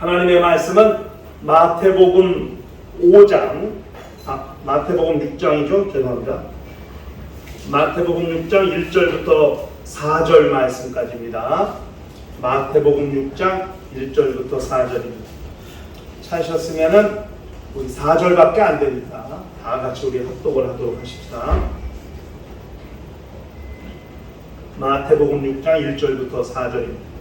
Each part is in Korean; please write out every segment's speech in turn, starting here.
하나님의 말씀은 마태복음 5장, 마태복음 6장이죠. 죄송합니다. 마태복음 6장 1절부터 4절 말씀까지입니다. 마태복음 6장 1절부터 4절입니다. 찾으셨으면은 우리 4절밖에 안 되니까 다 같이 우리 합독을 하도록 하십시다. 마태복음 6장 1절부터 4절입니다.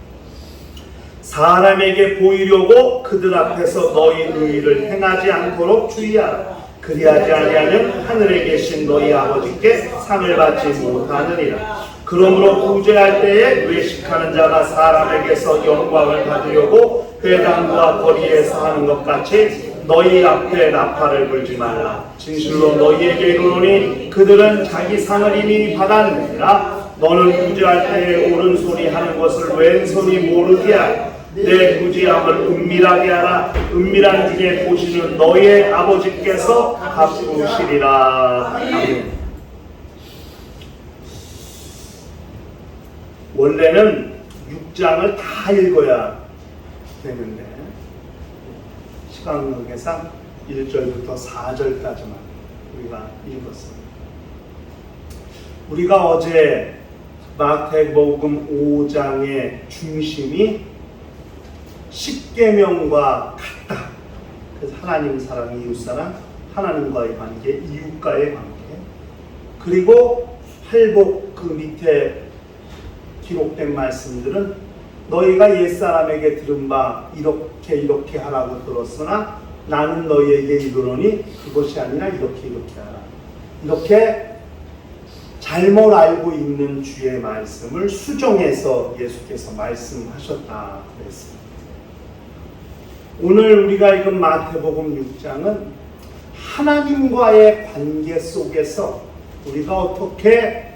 사람에게 보이려고 그들 앞에서 너희 의를 행하지 않도록 주의하라. 그리하지 아니하면 하늘에 계신 너희 아버지께 상을 받지 못하느니라. 그러므로 구제할 때에 외식하는 자가 사람에게서 영광을 받으려고 회당과 거리에서 하는 것 같이 너희 앞에 나팔을 불지 말라. 진실로 너희에게 이르노니 그들은 자기 상을 이미 받았느니라. 너는 구제할 때에 옳은 소리 하는 것을 왼손이 모르게 하라. 내 구제함을 은밀하게 하라. 은밀한 중에 보시는 너희의 아버지께서 갚으시리라. 아멘. 원래는 6장을 다 읽어야 되는데 시간 관계상 1절부터 4절까지만 우리가 읽었습니다. 우리가 어제 마태복음 5장의 중심이 십계명과 같다. 그래서 하나님 사랑, 이웃 사랑, 하나님과의 관계, 이웃과의 관계, 그리고 팔복 그 밑에 기록된 말씀들은 너희가 옛사람에게 들은 바 이렇게 하라고 들었으나 나는 너희에게 이르노니 그것이 아니라 이렇게 하라. 이렇게 잘못 알고 있는 주의 말씀을 수정해서 예수께서 말씀하셨다 그랬습니다. 오늘 우리가 읽은 마태복음 6장은 하나님과의 관계 속에서 우리가 어떻게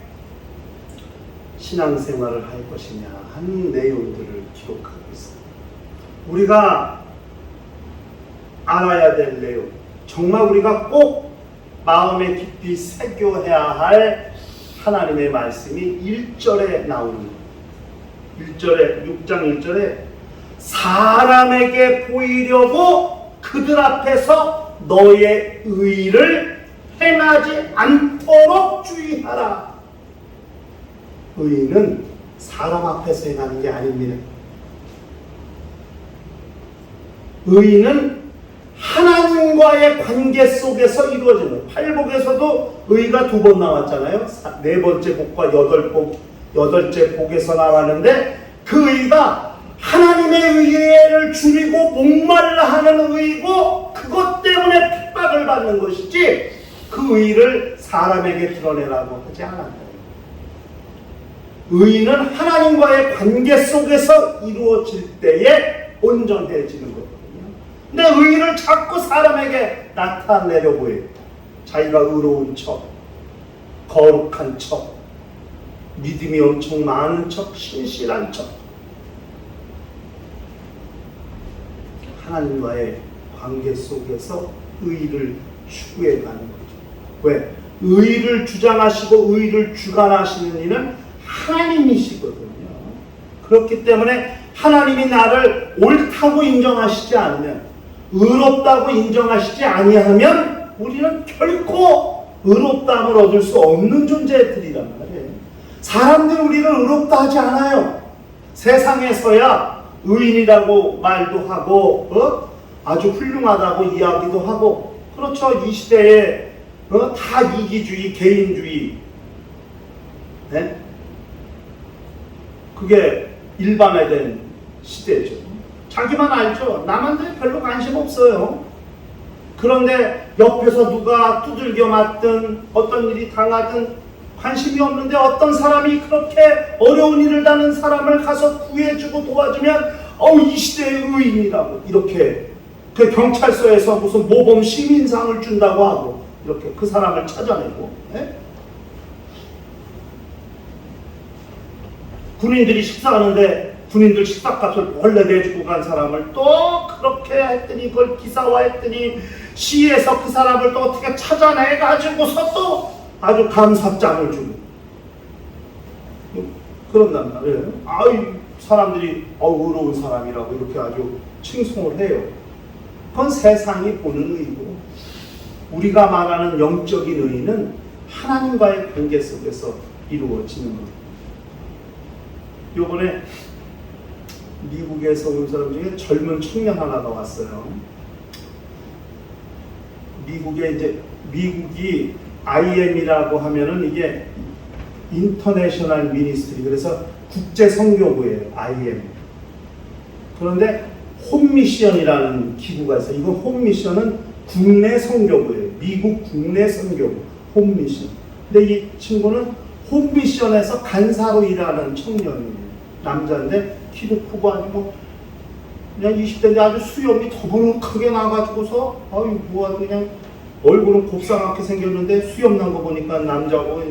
신앙생활을 할 것이냐 하는 내용들을 기록하고 있습니다. 우리가 알아야 될 내용, 정말 우리가 꼭 마음에 깊이 새겨야 할 하나님의 말씀이 1절에 나오는 거예요. 1절에, 6장 1절에 사람에게 보이려고 그들 앞에서 너의 의를 행하지 않도록 주의하라. 의는 사람 앞에서 행하는 게 아닙니다. 의는 하나님과의 관계 속에서 이루어지는 거예요. 팔복에서도 의가 2번 나왔잖아요. 4번째 복과 8번째 복에서 나왔는데 그 의가 하나님의 의를 줄이고 목말라 하는 의고 그것 때문에 핍박을 받는 것이지 그 의를 사람에게 드러내라고 하지 않았다. 의는 하나님과의 관계 속에서 이루어질 때에 온전해지는 거거든요. 근데 의를 자꾸 사람에게 나타내려고 해요. 자기가 의로운 척, 거룩한 척, 믿음이 엄청 많은 척, 신실한 척. 하나님과의 관계 속에서 의를 추구해 가는 거죠. 왜? 의를 주장하시고 의를 주관하시는 이는 하나님이시거든요. 그렇기 때문에 하나님이 나를 옳다고 인정하시지 않으면, 의롭다고 인정하시지 아니하면 우리는 결코 의롭다함을 얻을 수 없는 존재들이란 말이에요. 사람들이 우리를 의롭다 하지 않아요. 세상에서야 의인이라고 말도 하고 아주 훌륭하다고 이야기도 하고, 그렇죠. 이 시대에 다 이기주의, 개인주의, 네? 그게 일반화된 시대죠. 자기만 알죠. 남한테 별로 관심 없어요. 그런데 옆에서 누가 두들겨 맞든 어떤 일이 당하든 관심이 없는데 어떤 사람이 그렇게 어려운 일을 당한 사람을 가서 구해주고 도와주면 이 시대의 의인이라고 이렇게 그 경찰서에서 무슨 모범 시민상을 준다고 하고 이렇게 그 사람을 찾아내고, 네? 군인들이 식사하는데 군인들 식사값을 원래 내주고 간 사람을 또 그렇게 했더니 그걸 기사화했더니 시에서 그 사람을 또 어떻게 찾아내가지고서 또 아주 감사장을 주고 그런단 말이에요. 사람들이 의로운 사람이라고 이렇게 아주 칭송을 해요. 그건 세상이 보는 의고, 우리가 말하는 영적인 의는 하나님과의 관계 속에서 이루어지는 겁니다. 요번에 미국에서 온 사람 중에 젊은 청년 하나가 왔어요. 미국이 IM이라고 하면은 이게 인터내셔널 미니스트리, 그래서 국제 선교부예요, IM. 그런데 홈미션이라는 기구가 있어요. 이거 홈미션은 국내 선교부예요. 미국 국내 선교부, 홈미션. 근데 이 친구는 홈미션에서 간사로 일하는 청년이에요. 남자인데 키도 크고 아니고 그냥 20대인데 아주 수염이 더부룩하게 나가지고서 아유 뭐야 그냥 얼굴은 곱상하게 생겼는데 수염 난 거 보니까 남자고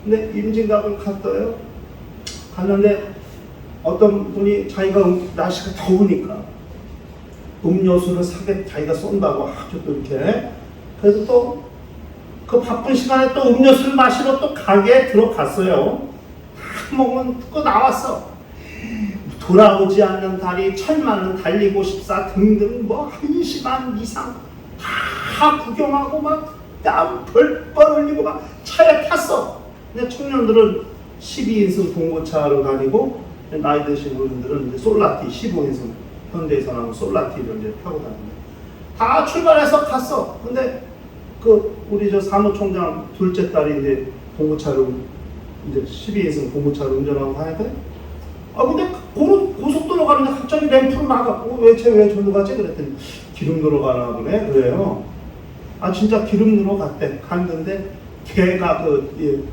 근데 임진각을 갔어요. 갔는데 어떤 분이 자기가 날씨가 더우니까 음료수를 사게 자기가 쏜다고 아주 또 이렇게, 그래서 또 그 바쁜 시간에 또 음료수를 마시러 또 가게에 들어갔어요. 다 먹으면 또 나왔어. 돌아오지 않는 다리, 철만은 달리고 싶사 등등 뭐 1시간 이상 다 구경하고 막 땀 벌벌 흘리고 막 차에 탔어. 근데 청년들은 12인승 봉고차로 다니고 나이 드신 어른들은 이제 솔라티 15인승 현대에서 나온 솔라티를 이제 타고 다닙니다. 다 출발해서 갔어. 근데 우리 저 사무총장 둘째 딸이 이제 봉고차로 이제 12인승 봉고차로 운전하고 가니까 근데 고속도로 가는데 갑자기 램프로 나가고 왜 저리로 가지? 그랬더니 기름 넣으러 가나 보네. 그래요. 진짜 기름 넣으러 갔대. 갔는데 걔가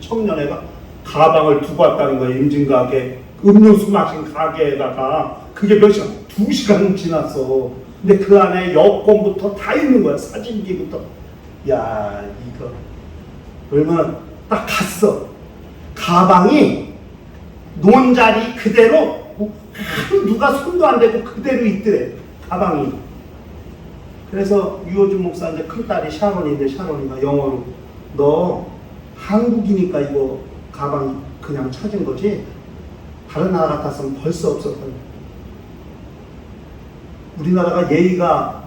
청년 애가 가방을 두고 왔다는 거예요. 임진가게 음료수 마신 가게에다가. 그게 몇 시간? 2시간 지났어. 근데 그 안에 여권부터 다 있는 거야. 사진기부터. 야 이거 얼마나 딱 갔어. 가방이 놓은 자리 그대로 누가 손도 안 대고 그대로 있더래. 가방이. 그래서 유호준 목사 이제 큰딸이 샤론인데 샤론이가 영어로 너 한국이니까 이거 가방 그냥 찾은 거지 다른 나라 같았으면 벌써 없었다. 우리나라가 예의가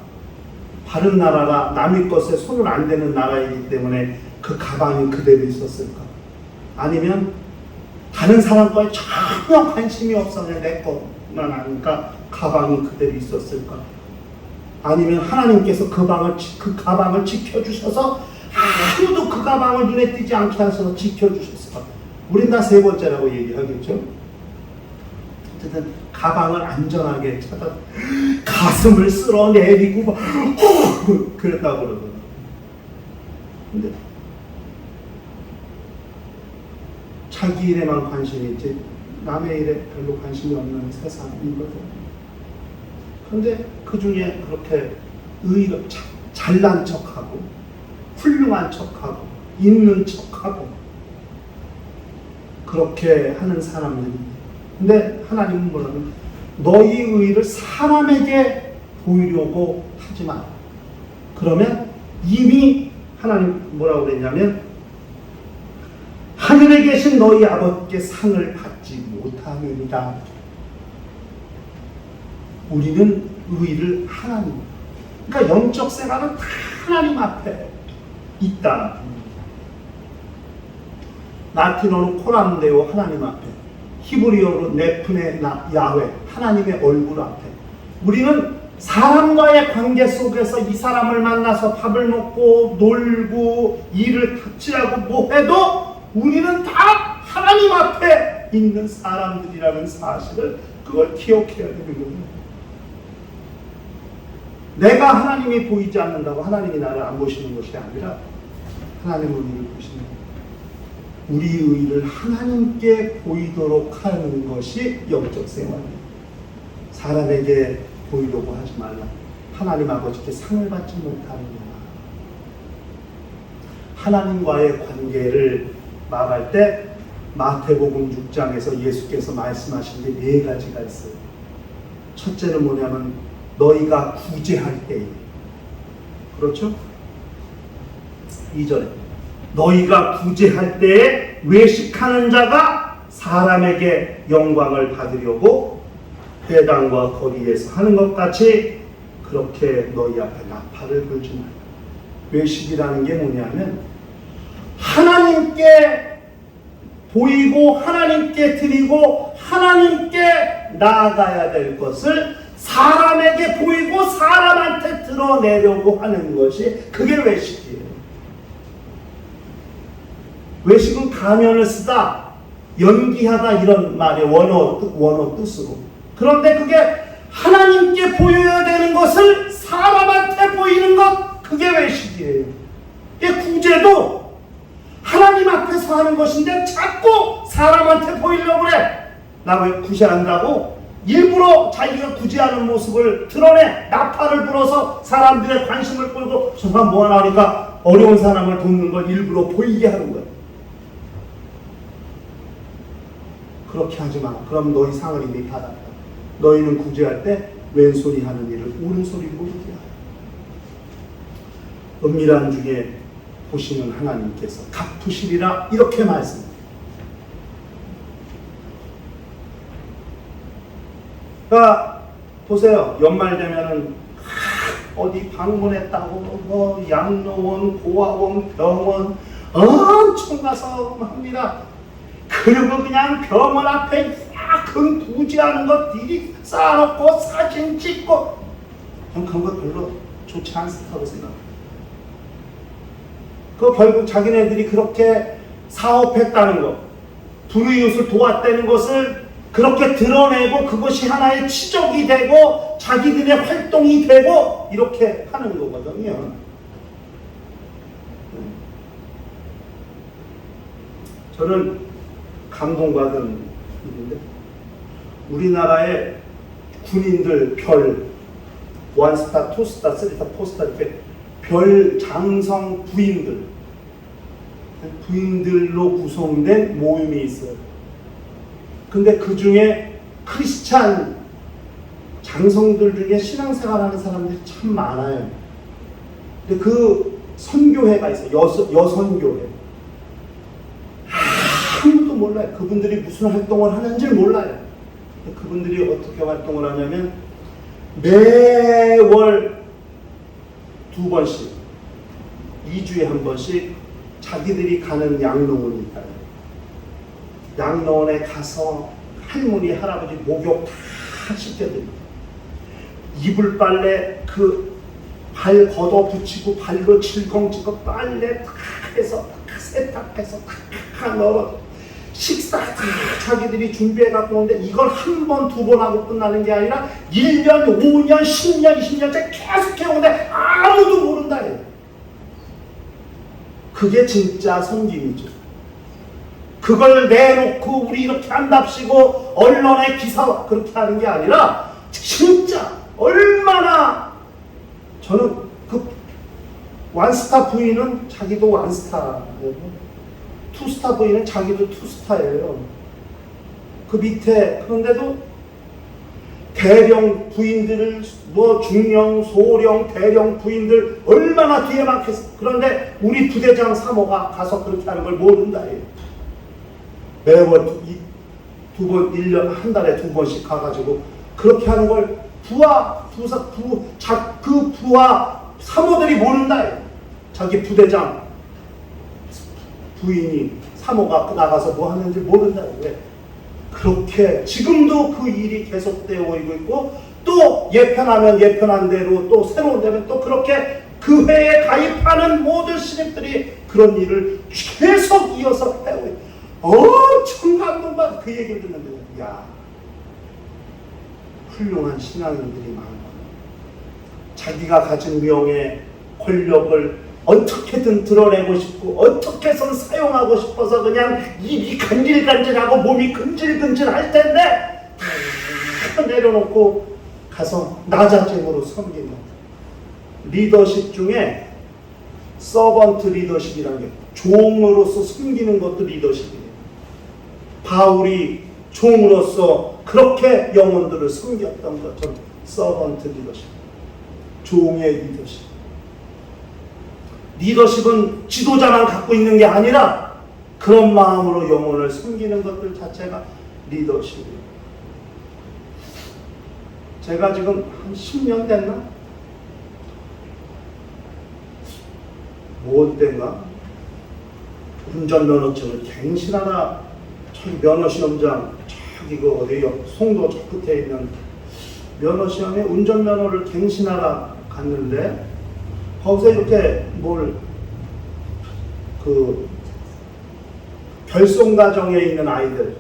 바른 나라라 남의 것에 손을 안 대는 나라이기 때문에 그 가방이 그대로 있었을까? 아니면 다른 사람 거에 전혀 관심이 없어 그냥 내 것만 아니까 가방이 그대로 있었을까? 아니면 하나님께서 그 가방을 지켜주셔서 아무도 그 가방을 눈에 띄지 않게 하셔서 지켜주셨을까? 우린 다 세 번째라고 얘기하겠죠? 어쨌든 가방을 안전하게 찾아 가슴을 쓸어내리고 막 그랬다고 그러더라고요. 근데 자기 일에만 관심이 있지 남의 일에 별로 관심이 없는 세상이거든. 그런데 그 중에 그렇게 의로 잘난 척하고 훌륭한 척하고 있는 척하고 그렇게 하는 사람들입니다. 근데 하나님은 뭐라면 너희 의를 사람에게 보이려고 하지 마. 그러면 이미 하나님 뭐라고 그랬냐면 하늘에 계신 너희 아버지께 상을 받지 못함이니라. 우리는 의를 하나님, 그러니까 영적 생활은 다 하나님 앞에 있다. 라틴어로 코란데오 하나님 앞에, 히브리어로 네프네 야훼 하나님의 얼굴 앞에. 우리는 사람과의 관계 속에서 이 사람을 만나서 밥을 먹고 놀고 일을 같이 하고 뭐 해도 우리는 다 하나님 앞에 있는 사람들이라는 사실을 그걸 기억해야 되는 거예요. 내가 하나님이 보이지 않는다고 하나님이 나를 안 보시는 것이 아니라 하나님은 우리를 보시는 거예요. 우리 의를 하나님께 보이도록 하는 것이 영적 생활이에요. 사람에게 보이려고 하지 말라. 하나님 아버지께 상을 받지 못하는 거야. 하나님과의 관계를 말할 때 마태복음 6장에서 예수께서 말씀하신 게 4가지가 있어요. 첫째는 뭐냐면 너희가 구제할 때에, 그렇죠? 2절에 너희가 구제할 때에 외식하는 자가 사람에게 영광을 받으려고 회당과 거리에서 하는 것 같이 그렇게 너희 앞에 나팔을 불지 말라. 외식이라는 게 뭐냐면 하나님께 보이고 하나님께 드리고 하나님께 나아가야 될 것을 사람에게 보이고 사람한테 드러내려고 하는 것이 그게 외식이에요. 외식은 가면을 쓰다, 연기하다 이런 말의 원어 뜻으로. 그런데 그게 하나님께 보여야 되는 것을 사람한테 보이는 것, 그게 외식이에요. 이게 구제도 하나님 앞에서 하는 것인데 자꾸 사람한테 보이려고 그래. 나 왜 구제한다고? 일부러 자기가 구제하는 모습을 드러내 나팔을 불어서 사람들의 관심을 끌고 저 사람 뭐하나 하니까 어려운 사람을 돕는 걸 일부러 보이게 하는 거예요. 그렇게 하지 마. 그럼 너희 상을 이미 받았다. 너희는 구제할 때 왼손이 하는 일을 오른손이 모르게 하라. 은밀한 중에 보시는 하나님께서 갚으시리라 이렇게 말씀합니다. 그러니까 보세요. 연말 되면은 어디 방문했다고 뭐 양로원, 고아원, 병원 엄청 가서 합니다. 그리고 그냥 병원 앞에 큰 부지하는 것 미리 쌓아놓고 사진 찍고 전 그런 거 별로 좋지 않다고 생각해요. 그 결국 자기네들이 그렇게 사업했다는 것, 불이웃을 도왔다는 것을 그렇게 드러내고 그것이 하나의 치적이 되고 자기들의 활동이 되고 이렇게 하는 거거든요. 저는 감동받은 일인데 우리나라의 군인들 별 1스타, 2스타, 3스타, 4스타 이렇게 별 장성 부인들로 구성된 모임이 있어요. 근데 그 중에 크리스찬 장성들 중에 신앙생활하는 사람들이 참 많아요. 근데 그 선교회가 있어요. 여선교회. 아무도 몰라요. 그분들이 무슨 활동을 하는지 몰라요. 그분들이 어떻게 활동을 하냐면 매월 2번씩 2주에 한 번씩 자기들이 가는 양로원이 있어요. 양로원에 가서 할머니 할아버지 목욕 다 시켜드립니다. 이불 빨래 발 걷어 붙이고 발로 질겅질겅 빨래 다 해서 세탁해서 다 넣어 식사 다 자기들이 준비해 갖고 오는데 이걸 한 번, 2번 하고 끝나는 게 아니라 1년, 5년, 10년, 20년째 계속 해오는데 아무도 모른다. 그게 진짜 섬김이죠. 그걸 내놓고 우리 이렇게 한답시고 언론에 기사 그렇게 하는 게 아니라 진짜 얼마나 저는 그 원스타 부인은 자기도 원스타예요. 투스타 부인은 자기도 투스타예요. 그 밑에 그런데도 대령 부인들을 뭐 중령, 소령, 대령 부인들 얼마나 뒤에 많겠어. 그런데 우리 부대장 사모가 가서 그렇게 하는 걸 모른다. 매월 2번, 1년, 한 달에 2번씩 가가지고 그렇게 하는 걸 그 부하 사모들이 모른다. 자기 부대장 부인이 사모가 나가서 뭐 하는지 모른다. 왜? 그렇게 지금도 그 일이 계속되어 있고 또 예편하면 예편한 대로 또 새로운 데면 또 그렇게 그 회에 가입하는 모든 신입들이 그런 일을 계속 이어서 해오고 있어요. 엄청 감동받아. 그 얘기를 듣는데 야 훌륭한 신앙인들이 많고 자기가 가진 명예, 권력을 어떻게든 드러내고 싶고 어떻게 해서 사용하고 싶어서 그냥 입이 간질간질하고 몸이 근질근질할 텐데 다 내려놓고 가서 나자증으로 섬긴다. 리더십 중에 서번트 리더십이라는 게 종으로서 섬기는 것도 리더십이에요. 바울이 종으로서 그렇게 영혼들을 섬겼던 것처럼 서번트 리더십, 종의 리더십. 리더십은 지도자만 갖고 있는 게 아니라 그런 마음으로 영혼을 섬기는 것들 자체가 리더십이에요. 제가 지금 한 10년 됐나? 뭐 때인가? 운전면허증을 갱신하다 저기 면허시험장 저기 그 어디요? 송도 저 끝에 있는 면허시험에 운전면허를 갱신하러 갔는데 거기서 이렇게 결손가정에 있는 아이들,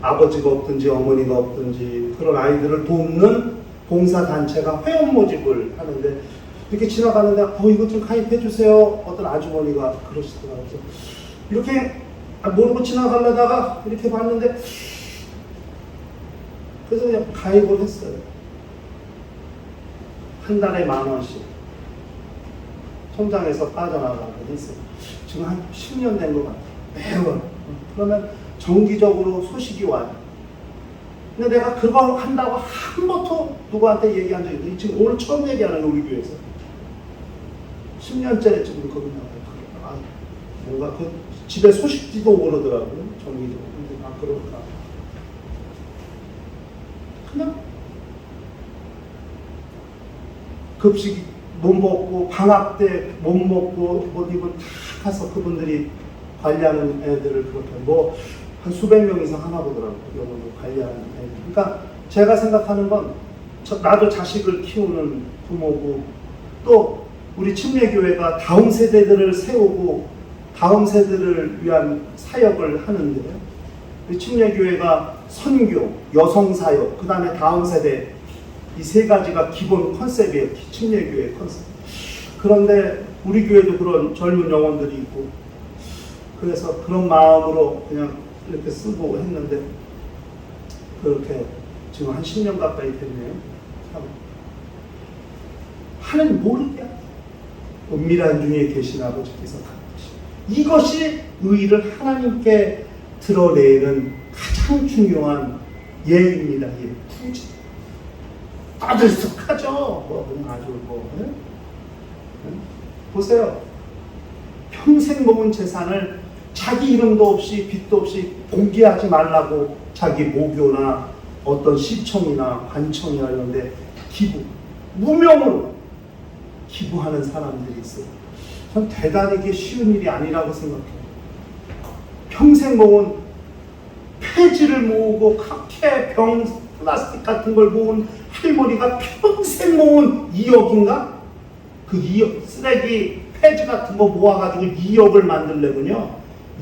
아버지가 없든지 어머니가 없든지 그런 아이들을 돕는 봉사단체가 회원 모집을 하는데 이렇게 지나가는데 이거 좀 가입해 주세요. 어떤 아주머니가 그러시더라고요. 이렇게 모르고 지나가려다가 이렇게 봤는데 그래서 그냥 가입을 했어요. 한 달에 10,000원씩 통장에서 빠져나가게 했어요. 지금 한 10년 된 것 같아요. 매월. 그러면 정기적으로 소식이 와요. 근데 내가 그거 한다고 한 번도 누구한테 얘기한 적이 없어요. 지금 오늘 처음 얘기하는 우리 교회에서. 10년째 지금 거기 나와요. 뭔가 그 집에 소식지도 오르더라고요. 정기적으로. 근데 그럴까. 그냥 급식 못 먹고 방학 때 못 먹고 못 입은 다 가서 그분들이 관리하는 애들을 그렇게 한 수백 명 이상 하나 보더라고요. 영어로 관리하는 애들. 그러니까 제가 생각하는 건 나도 자식을 키우는 부모고 또 우리 침례교회가 다음 세대들을 세우고 다음 세대를 위한 사역을 하는데요. 우리 침례교회가 선교, 여성사역, 그 다음에 다음 세대 이 세 가지가 기본 컨셉이에요. 침례교회 컨셉. 그런데 우리 교회도 그런 젊은 영혼들이 있고 그래서 그런 마음으로 그냥 이렇게 쓰고 했는데 그렇게 지금 한 10년 가까이 됐네요. 참. 하나님 모르게 은밀한 중에 계신 아버지께서 다 이것이 의를 하나님께 드러내는 가장 중요한 예입니다. 예. 굳이 아들썩하죠. 그냥 아주 네? 보세요. 평생 모은 재산을 자기 이름도 없이 빚도 없이 공개하지 말라고 자기 모교나 어떤 시청이나 관청이나 이런 데 무명으로 기부하는 사람들이 있어요. 전 대단히 이게 쉬운 일이 아니라고 생각해요. 평생 모은 폐지를 모으고 각해 병 플라스틱 같은 걸 모은 할머니가 평생 모은 2억인가? 그 2억 쓰레기 폐지 같은 거 모아가지고 2억을 만들려군요.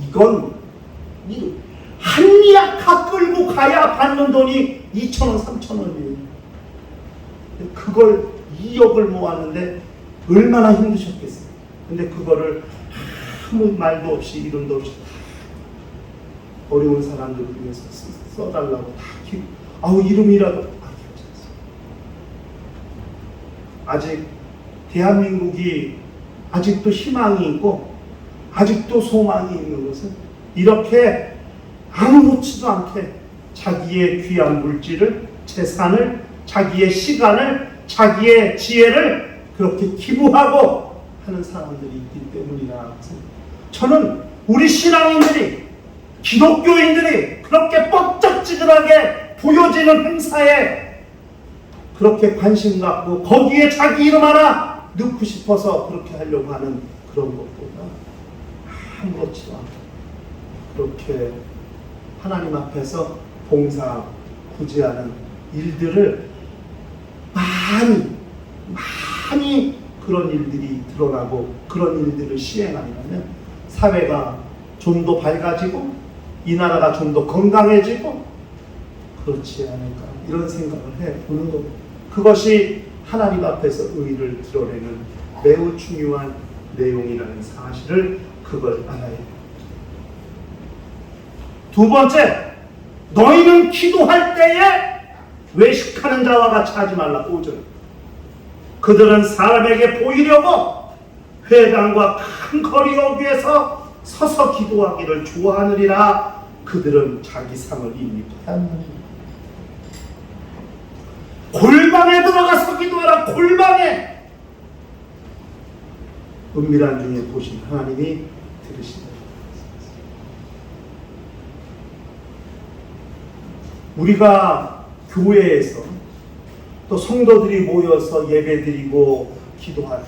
이건 한리약화 끌고 가야 받는 돈이 2,000원, 3,000원이에요. 그걸 2억을 모았는데 얼마나 힘드셨겠어요. 근데 그거를 아무 말도 없이 이름도 없이 어려운 사람들을 위해서 써달라고 다 이름이라도 아직 대한민국이 아직도 희망이 있고 아직도 소망이 있는 것은 이렇게 아무렇지도 않게 자기의 귀한 물질을, 재산을, 자기의 시간을, 자기의 지혜를 그렇게 기부하고 하는 사람들이 있기 때문이라 생각합니다. 저는 우리 신앙인들이, 기독교인들이 그렇게 뻑적지근하게 보여지는 행사에 그렇게 관심 갖고 거기에 자기 이름 하나 넣고 싶어서 그렇게 하려고 하는 그런 것보다 아무렇지도 않게 그렇게 하나님 앞에서 봉사, 구제하는 일들을 많이 그런 일들이 드러나고 그런 일들을 시행하려면 사회가 좀 더 밝아지고 이 나라가 좀 더 건강해지고 그렇지 않을까 이런 생각을 해보는 겁니다. 그것이 하나님 앞에서 의를 드러내는 매우 중요한 내용이라는 사실을 그걸 알아야 합니다. 두 번째, 너희는 기도할 때에 외식하는 자와 같이 하지 말라. 5절. 그들은 사람에게 보이려고 회당과 큰 거리 여기에서 서서 기도하기를 좋아하느니라. 그들은 자기 상을 이미 받았느니라. 골방에 들어가서 기도하라. 골방에. 은밀한 중에 보신 하나님이 들으신다. 우리가 교회에서 또 성도들이 모여서 예배드리고 기도할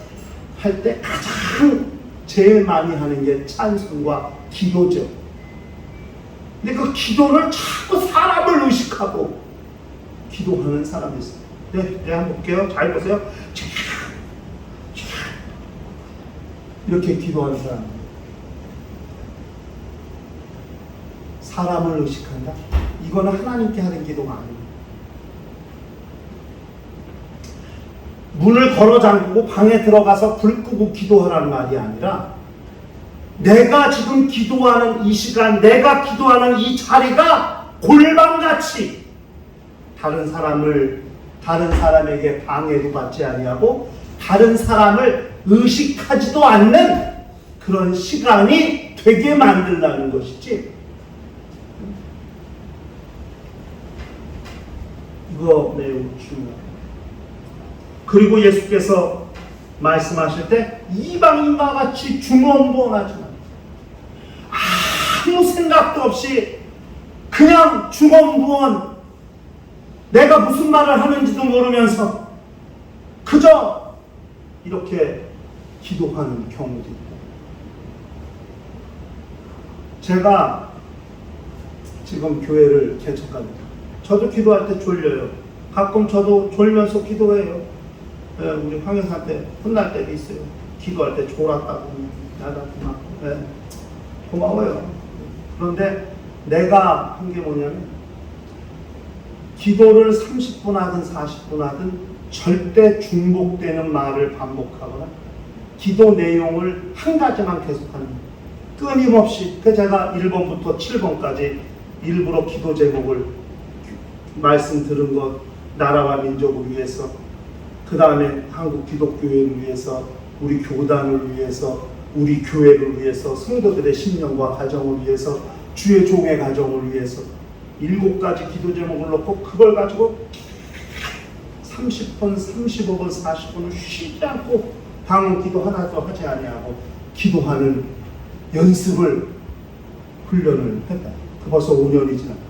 때 가장 제일 많이 하는 게 찬송과 기도죠. 근데 그 기도를 자꾸 사람을 의식하고 기도하는 사람이 있어요. 네, 한번 볼게요. 잘 보세요. 이렇게 기도하는 사람. 사람을 의식한다? 이거는 하나님께 하는 기도가 아닙니다. 문을 걸어 잠그고 방에 들어가서 불 끄고 기도하라는 말이 아니라 내가 지금 기도하는 이 시간, 내가 기도하는 이 자리가 골방같이 다른 사람에게 방해도 받지 아니하고 다른 사람을 의식하지도 않는 그런 시간이 되게 만들라는 것이지. 이거 매우 중요해요. 그리고 예수께서 말씀하실 때 이방인과 같이 중언부언하지 마. 아무 생각도 없이 그냥 중언부언, 내가 무슨 말을 하는지도 모르면서 그저 이렇게 기도하는 경우도 있고. 제가 지금 교회를 개척합니다. 저도 기도할 때 졸려요. 가끔 저도 졸면서 기도해요. 우리 황영사한테 혼날 때도 있어요. 기도할 때 졸았다고 나도 고마워요. 그런데 내가 한 게 뭐냐면 기도를 30분 하든 40분 하든 절대 중복되는 말을 반복하거나 기도 내용을 한 가지만 계속하는 거예요. 끊임없이. 그 제가 1번부터 7번까지 일부러 기도 제목을 말씀 들은 것, 나라와 민족을 위해서, 그 다음에 한국 기독교회를 위해서, 우리 교단을 위해서, 우리 교회를 위해서, 성도들의 신령과 가정을 위해서, 주의 종의 가정을 위해서 7가지 기도 제목을 놓고 그걸 가지고 30분, 35분, 40분을 쉬지 않고 방언 기도 하나도 하지 아니하고 기도하는 연습을 훈련을 했다. 그 벌써 5년이 지났다.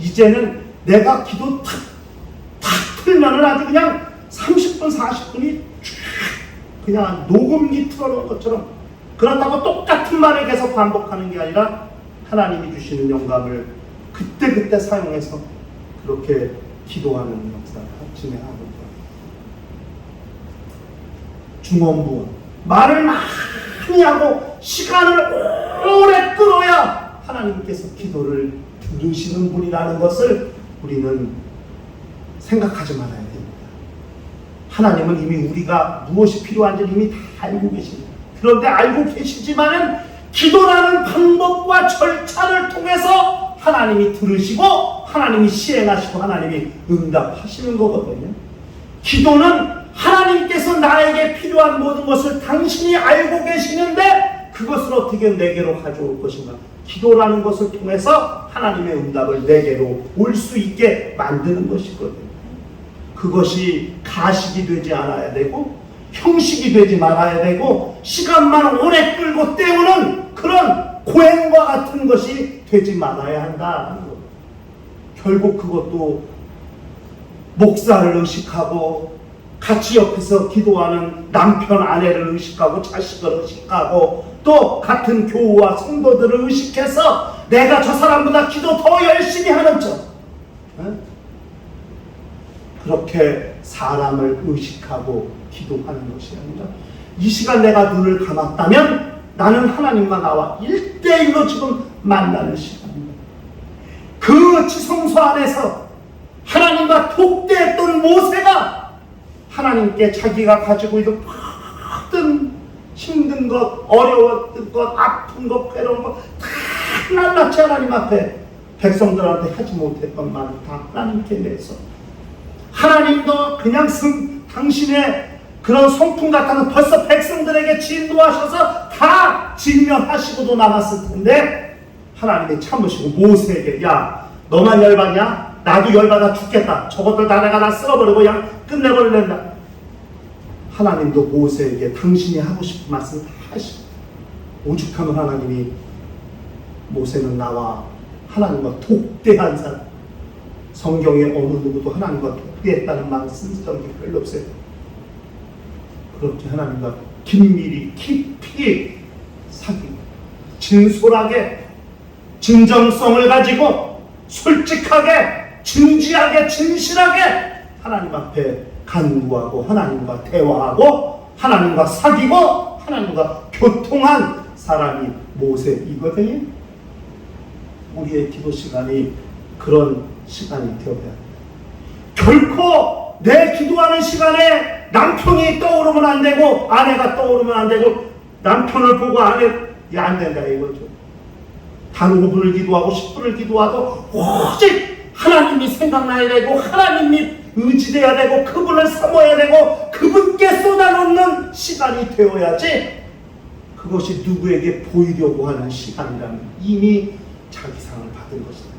이제는 내가 기도 탁 틀면은 아주 그냥 30분, 40분이 그냥 녹음기 틀어놓은 것처럼, 그렇다고 똑같은 말을 계속 반복하는 게 아니라 하나님이 주시는 영감을 그때그때 사용해서 그렇게 기도하는 역사를 진행하고 있다. 중언부언. 말을 많이 하고 시간을 오래 끌어야 하나님께서 기도를 들으시는 분이라는 것을 우리는 생각하지 말아야 됩니다. 하나님은 이미 우리가 무엇이 필요한지 이미 다 알고 계십니다. 그런데 알고 계시지만은 기도라는 방법과 절차를 통해서 하나님이 들으시고 하나님이 시행하시고 하나님이 응답하시는 거거든요. 기도는 하나님께서 나에게 필요한 모든 것을 당신이 알고 계시는데 그것을 어떻게 내게로 가져올 것인가. 기도라는 것을 통해서 하나님의 응답을 내게로 올 수 있게 만드는 것이거든요. 그것이 가식이 되지 않아야 되고 형식이 되지 말아야 되고 시간만 오래 끌고 때우는 그런 고행과 같은 것이 되지 말아야 한다는 것. 결국 그것도 목사를 의식하고 같이 옆에서 기도하는 남편, 아내를 의식하고 자식을 의식하고 또 같은 교우와 성도들을 의식해서 내가 저 사람보다 기도 더 열심히 하는 척, 그렇게 사람을 의식하고 기도하는 것이 아니라 이 시간 내가 눈을 감았다면 나는 하나님과 나와 1대1로 지금 만나는 시간입니다. 그 지성소 안에서 하나님과 독대했던 모세가 하나님께 자기가 가지고 있는 모든 힘든 것, 어려웠던 것, 아픈 것, 괴로운 것 다 낱낱이 하나님 앞에 백성들한테 하지 못했던 말을 다 하나님께 내서 하나님도 그냥 당신의 그런 성품 같은 거 벌써 백성들에게 진노하셔서 다 직면하시고도 남았을 텐데 하나님이 참으시고 모세에게 야 너만 열받냐? 나도 열받아 죽겠다. 저것들 다 내가 다 쓸어버리고 그냥 끝내버릴랜다. 하나님도 모세에게 당신이 하고 싶은 말씀 다 하시고 오죽하면 하나님이 모세는 나와 하나님과 독대한 사람, 성경에 어느 누구도 하나님과 독대 헛되었다는 말 쓴 적이 별로 없어요. 그렇게 하나님과 긴밀히 깊이 사귀고 진솔하게 진정성을 가지고 솔직하게 진지하게 진실하게 하나님 앞에 간구하고 하나님과 대화하고 하나님과 사귀고 하나님과 교통한 사람이 모세이거든요. 우리의 기도 시간이 그런 시간이 되어야 합니다. 결코 내 기도하는 시간에 남편이 떠오르면 안 되고 아내가 떠오르면 안 되고 남편을 보고 안 된다 이거죠. 단 5분을 기도하고 10분을 기도하도 오직 하나님이 생각나야 되고 하나님이 의지돼야 되고 그분을 사모해야 되고 그분께 쏟아놓는 시간이 되어야지 그것이 누구에게 보이려고 하는 시간이라면 이미 자기상을 받은 것이다.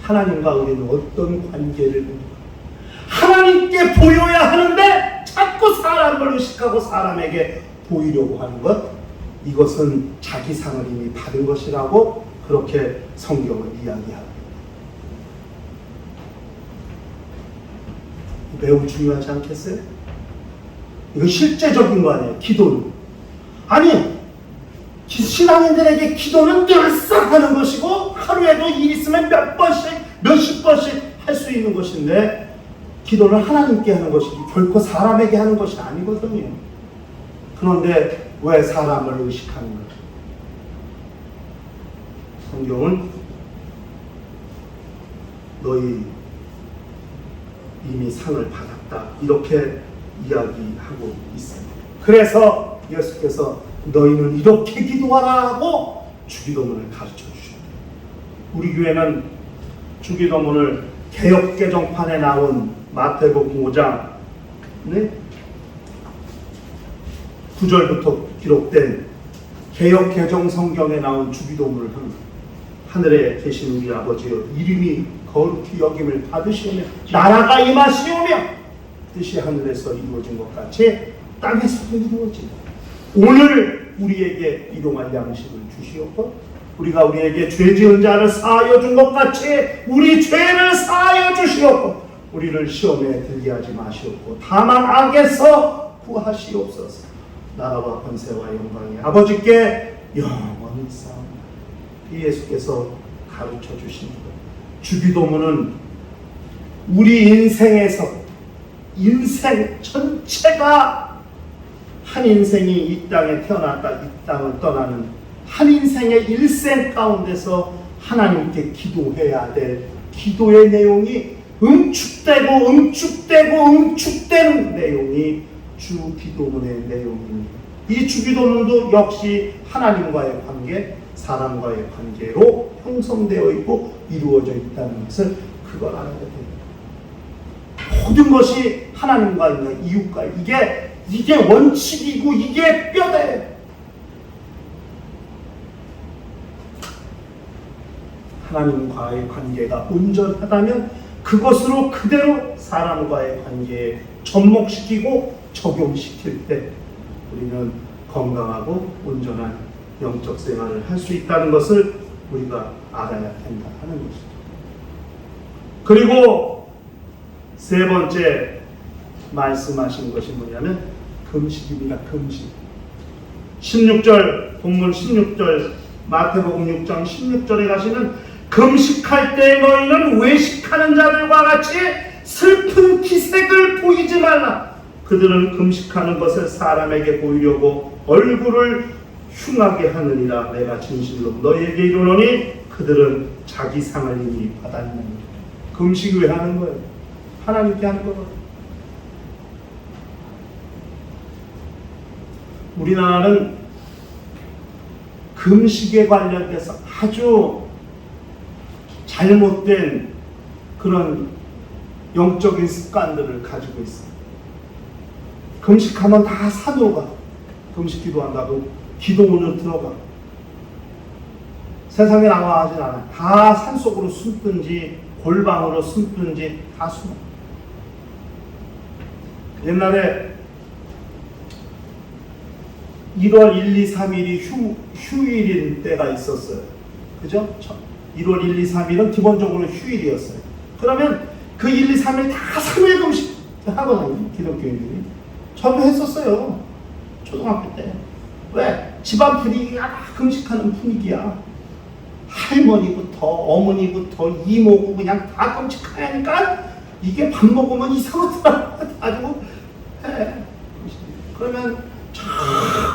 하나님과 우리는 어떤 관계를 하나님께 보여야 하는데 자꾸 사람을 의식하고 사람에게 보이려고 하는 것, 이것은 자기상을 이미 받은 것이라고 그렇게 성경을 이야기합니다. 매우 중요하지 않겠어요? 이거 실제적인 거 아니에요, 기도는. 아니, 신앙인들에게 기도는 늘상 하는 것이고 하루에도 일 있으면 몇 번씩, 몇십 번씩 할 수 있는 것인데 기도는 하나님께 하는 것이지 결코 사람에게 하는 것이 아니거든요. 그런데 왜 사람을 의식하는 거죠? 성경은 너희 이미 상을 받았다 이렇게 이야기하고 있습니다. 그래서 예수께서 너희는 이렇게 기도하라 하고 주기도문을 가르쳐 주셨어요. 우리 교회는 주기도문을 개역 개정판에 나온 마태복음 5장 9절부터 기록된 개역 개정 성경에 나온 주기도문을 합니다. 하늘에 계신 우리 아버지여 이름이 거룩히 여김을 받으시오며 나라가 임하시오며 뜻이 하늘에서 이루어진 것 같이 땅에서도 이루어지고 오늘 우리에게 일용할 양식을 주시옵고 우리가 우리에게 죄 지은 자를 사하여 준 것 같이 우리 죄를 사하여 주시옵고 우리를 시험에 들게 하지 마시옵고 다만 악에서 구하시옵소서. 나라와 권세와 영광이 아버지께 영원히 있사오니. 예수께서 가르쳐 주신 것. 주기도문은 우리 인생에서 인생 전체가 한 인생이 이 땅에 태어났다 이 땅을 떠나는 한 인생의 일생 가운데서 하나님께 기도해야 될 기도의 내용이 응축된 내용이 주기도문의 내용입니다. 이 주기도문도 역시 하나님과의 관계, 사람과의 관계로 형성되어 있고 이루어져 있다는 것을 그걸 알아야 됩니다. 모든 것이 하나님과 있는 이웃과 이게 원칙이고 이게 뼈대예요. 하나님과의 관계가 온전하다면 그것으로 그대로 사람과의 관계에 접목시키고 적용시킬 때 우리는 건강하고 온전한 영적 생활을 할 수 있다는 것을 우리가 알아야 된다 하는 것이죠. 그리고 세 번째 말씀하신 것이 뭐냐면 금식입니다. 금식. 16절 본문 16절 마태복음 6장 16절에 가시는 금식할 때 너희는 외식하는 자들과 같이 슬픈 기색을 보이지 말라. 그들은 금식하는 것을 사람에게 보이려고 얼굴을 흉하게 하느니라. 내가 진실로 너희에게 이르노니 그들은 자기 상을 이미 받았느니라. 금식 왜 하는 거예요? 하나님께 하는 거거든요. 우리나라는 금식에 관련돼서 아주 잘못된 그런 영적인 습관들을 가지고 있어요. 금식하면 다 산으로 가. 금식 기도한다고 기도문을 들어가. 세상에 나와 하진 않아. 다 산속으로 숨든지 골방으로 숨든지 다 숨어. 옛날에 1월 1, 2, 3일이 휴일인 때가 있었어요. 그죠? 1월 1, 2, 3일은 기본적으로 휴일이었어요. 그러면 그 1, 2, 3일 다 3일 금식 하거든요. 기독교인들이. 저도 했었어요. 초등학교 때. 왜? 집안 분위기가 다 금식하는 분위기야. 할머니부터 어머니부터 이모고 그냥 다 금식하니까 이게 밥 먹으면 이상하더라. 아주 해. 그러면 저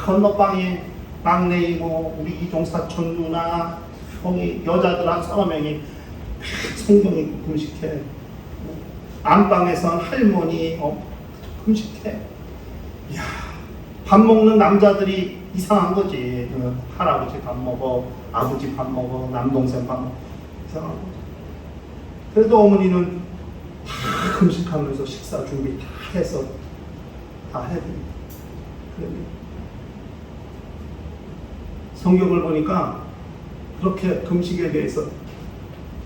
건너방에 막내 이모 우리 이종사촌 누나 형이 여자들 한 서너 명이 성경 읽고 금식해. 안방에선 할머니 금식해. 이야, 밥 먹는 남자들이 이상한 거지. 할아버지 밥 먹어, 아버지 밥 먹어, 남동생 밥 먹어. 이상한 거지. 그래도 어머니는 다 금식하면서 식사 준비 다 해서 다 해드립니다. 성경을 보니까 그렇게 금식에 대해서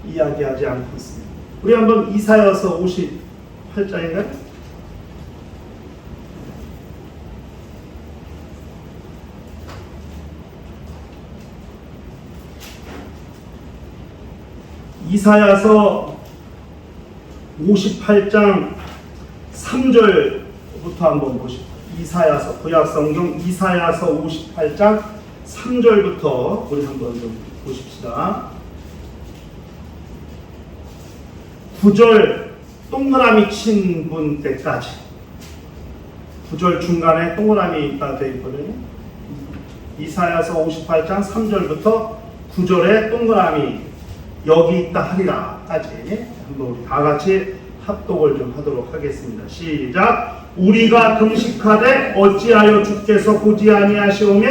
이야기하지 않고 있습니다. 우리 한번 이사야서 58장인가요? 이사야서 58장 3절부터 한번 보시죠. 이사야서 구약성경 이사야서 58장 3절부터 우리 한번 좀 보십시다. 9절 동그라미 친 분 때까지 9절 중간에 동그라미가 되어 있거든요. 이사야서 58장 3절부터 9절에 동그라미 여기 있다 하리라까지 한번 우리 다 같이 합독을 좀 하도록 하겠습니다. 시작. 우리가 금식하되 어찌하여 주께서 보지 아니하시오며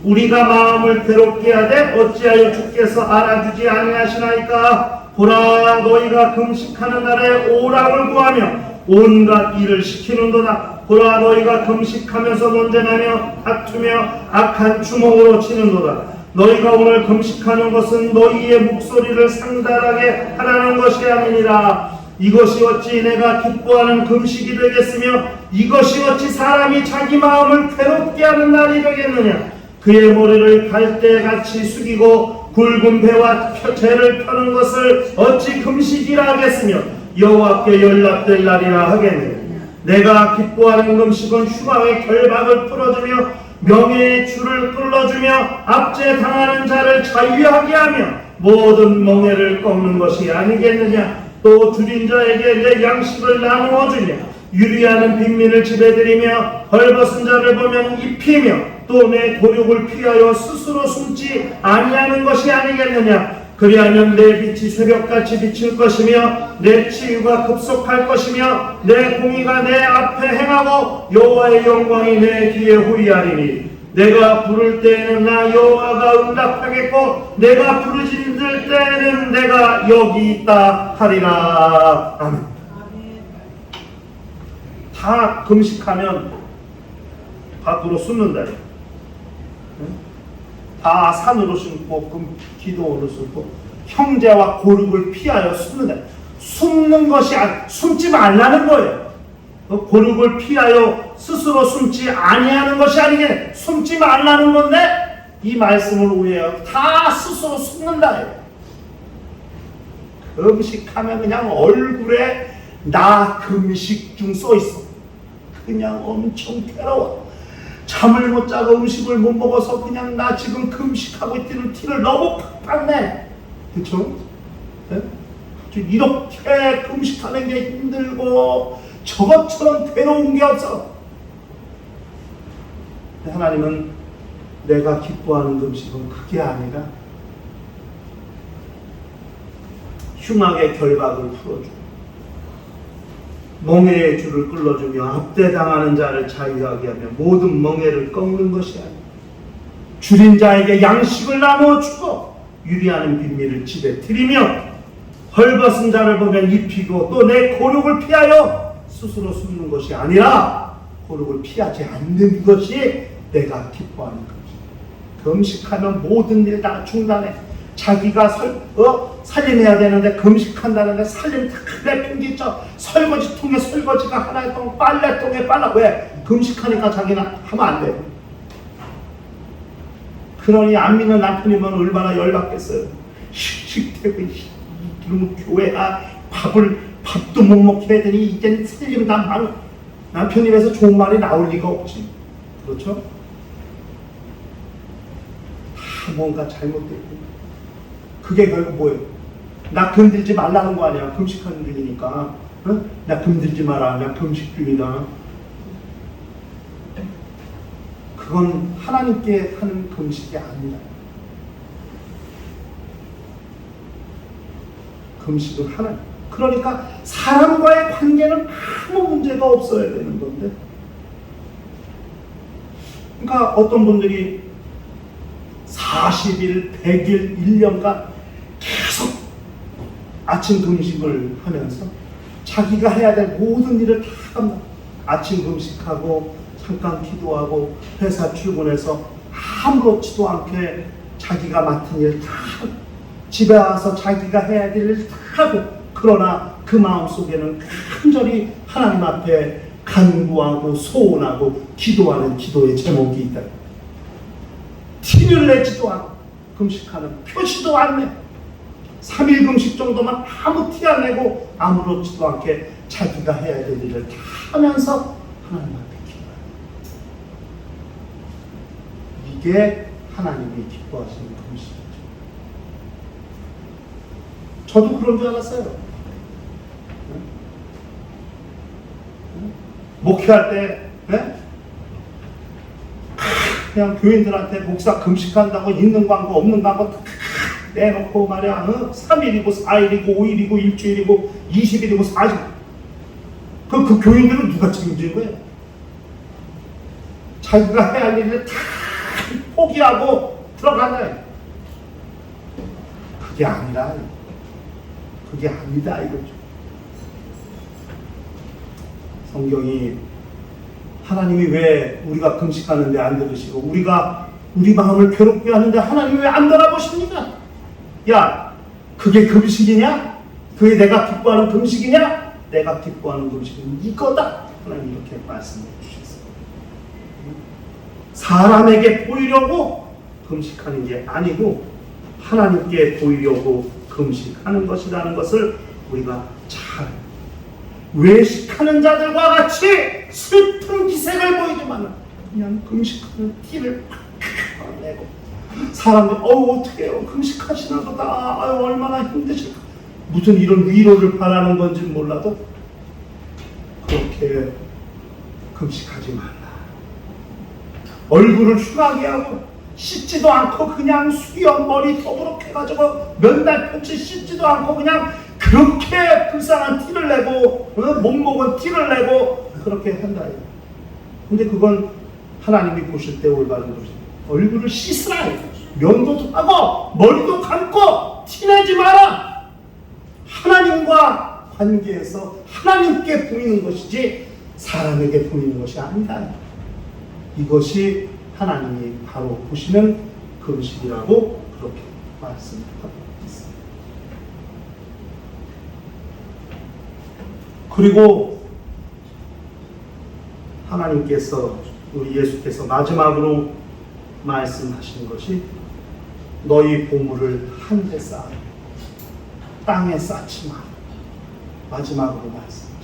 우리가 마음을 괴롭게 하되 어찌하여 주께서 알아주지 아니하시나이까. 보라, 너희가 금식하는 날에 오락을 구하며 온갖 일을 시키는도다. 보라, 너희가 금식하면서 논쟁하며 다투며 악한 주먹으로 치는도다. 너희가 오늘 금식하는 것은 너희의 목소리를 상달하게 하라는 것이 아니니라. 이것이 어찌 내가 기뻐하는 금식이 되겠으며 이것이 어찌 사람이 자기 마음을 괴롭게 하는 날이 되겠느냐. 그의 머리를 갈대같이 숙이고 굵은 배와 재를 펴는 것을 어찌 금식이라 하겠으며 여호와께 연락될 날이라 하겠느냐. 내가 기뻐하는 금식은 휴방의 결박을 풀어주며 명예의 줄을 끌어주며 압제당하는 자를 자유하게 하며 모든 멍에를 꺾는 것이 아니겠느냐. 또 줄인 자에게 내 양식을 나누어 주며 유리하는 빈민을 집에 들이며 헐벗은 자를 보면 입히며 또 내 고륙을 피하여 스스로 숨지 아니하는 것이 아니겠느냐. 그리하면 내 빛이 새벽같이 비칠 것이며 내 치유가 급속할 것이며 내 공의가 내 앞에 행하고 여호와의 영광이 내 뒤에 후리하리니. 내가 부를 때에는 나 여호와가 응답하겠고 내가 부르짖을 때에는 내가 여기 있다 하리라. 아멘. 다 금식하면 밖으로 숨는다. 다 산으로 숨고 기도원으로 숨고 형제와 고륙을 피하여 숨는다. 숨는 것이 숨지 말라는 거예요. 고륙을 피하여 스스로 숨지 아니하는 것이 아니게 숨지 말라는 건데 이 말씀을 오해하고 다 스스로 숨는다. 금식하면 그냥 얼굴에 나 금식 중 써있어. 그냥 엄청 괴로워. 잠을 못 자고 음식을 못 먹어서 그냥 나 지금 금식하고 있다는 티를 너무 팍팍 내. 그쵸? 네? 이렇게 금식하는 게 힘들고 저것처럼 괴로운 게 없어. 하나님은 내가 기뻐하는 금식은 그게 아니라 흉악의 결박을 풀어주고 멍에의 줄을 끌어주며 압대당하는 자를 자유하게 하며 모든 멍에를 꺾는 것이 아니라 줄인 자에게 양식을 나누어 주고 유리하는 빈민을 집에 들이며 헐벗은 자를 보면 입히고 또 내 고륙을 피하여 스스로 숨는 것이 아니라 고륙을 피하지 않는 것이 내가 기뻐하는 것이다. 금식하면 모든 일 다 중단해. 자기가 살림해야 되는데 금식한다는데 살림 다 내팽개쳐. 설거지통에 설거지가 하나 있고 빨래통에 빨래. 왜? 금식하니까 자기는 하면 안 돼. 그러니 안 믿는 남편이면 얼마나 열받겠어요. 씩씩대고 이놈 교회가 밥도 못 먹게 해더니 이제는 틀림 다 말, 남편 입에서 좋은 말이 나올 리가 없지. 그렇죠? 다 뭔가 잘못됐고. 그게 결국 뭐예요? 나 건들지 말라는 거 아니야. 금식하는 중이니까. 어? 나 건들지 마라. 나 금식 중이다. 그건 하나님께 하는 금식이 아니다. 금식은 하나님. 그러니까 사람과의 관계는 아무 문제가 없어야 되는 건데. 그러니까 어떤 분들이 40일, 100일, 1년간 계속 아침 금식을 하면서 자기가 해야 될 모든 일을 다 합니다. 아침 금식하고 잠깐 기도하고 회사 출근해서 아무렇지도 않게 자기가 맡은 일 다 하고 집에 와서 자기가 해야 될 일 다 하고, 그러나 그 마음속에는 간절히 하나님 앞에 간구하고 소원하고 기도하는 기도의 제목이 있다. 티를 내지도 않고 금식하는 표시도 안 내. 3일 금식 정도만 아무 티 안 내고 아무렇지도 않게 자기가 해야 될 일을 다 하면서 하나님 앞에 기도해요. 이게 하나님이 기뻐하시는 금식이죠. 저도 그런 줄 알았어요. 목회할 때 그냥 교인들한테 목사 금식한다고 있는 광고 없는 광고 다 내놓고 말이야. 3일이고 4일이고 5일이고 일주일이고 20일이고 40일. 그 교인들은 누가 책임지는 거예요? 자기가 해야 할 일을 다 포기하고 들어가나요? 그게 아니라, 그게 아니다 이거죠. 성경이 하나님이 왜 우리가 금식하는데 안 들으시고 우리가 우리 마음을 괴롭게 하는데 하나님이 왜 안 돌아보십니까? 야, 그게 금식이냐? 그게 내가 기뻐하는 금식이냐? 내가 기뻐하는 금식은 이거다. 하나님 이렇게 말씀해 주셨어요. 사람에게 보이려고 금식하는 게 아니고 하나님께 보이려고 금식하는 것이라는 것을 우리가 잘, 외식하는 자들과 같이 슬픈 기색을 보이지만 그냥 금식하는 티를 팍팍 내고, 사람들이 어떻게 해요? 금식하시는 거다. 얼마나 힘드실까? 무슨 이런 위로를 바라는 건지 몰라도 그렇게 금식하지 말라. 얼굴을 흉하게 하고 씻지도 않고 그냥 수염 머리 더부룩 해가지고 몇 달 편치 씻지도 않고 그냥 그렇게 불쌍한 티를 내고 못 먹은 티를 내고 그렇게 한다. 근데 그건 하나님이 보실 때 올바른 것입니다. 얼굴을 씻으라. 면도도 하고 머리도 감고 티내지 마라. 하나님과 관계에서 하나님께 보이는 것이지 사람에게 보이는 것이 아니다. 이것이 하나님이 바로 보시는 금식이라고 그렇게 말씀하고 있습니다. 그리고 하나님께서, 우리 예수께서 마지막으로 말씀하신 것이 너희 보물을 하늘에 쌓아 땅에 쌓지 마. 마지막으로 말씀하셨어요.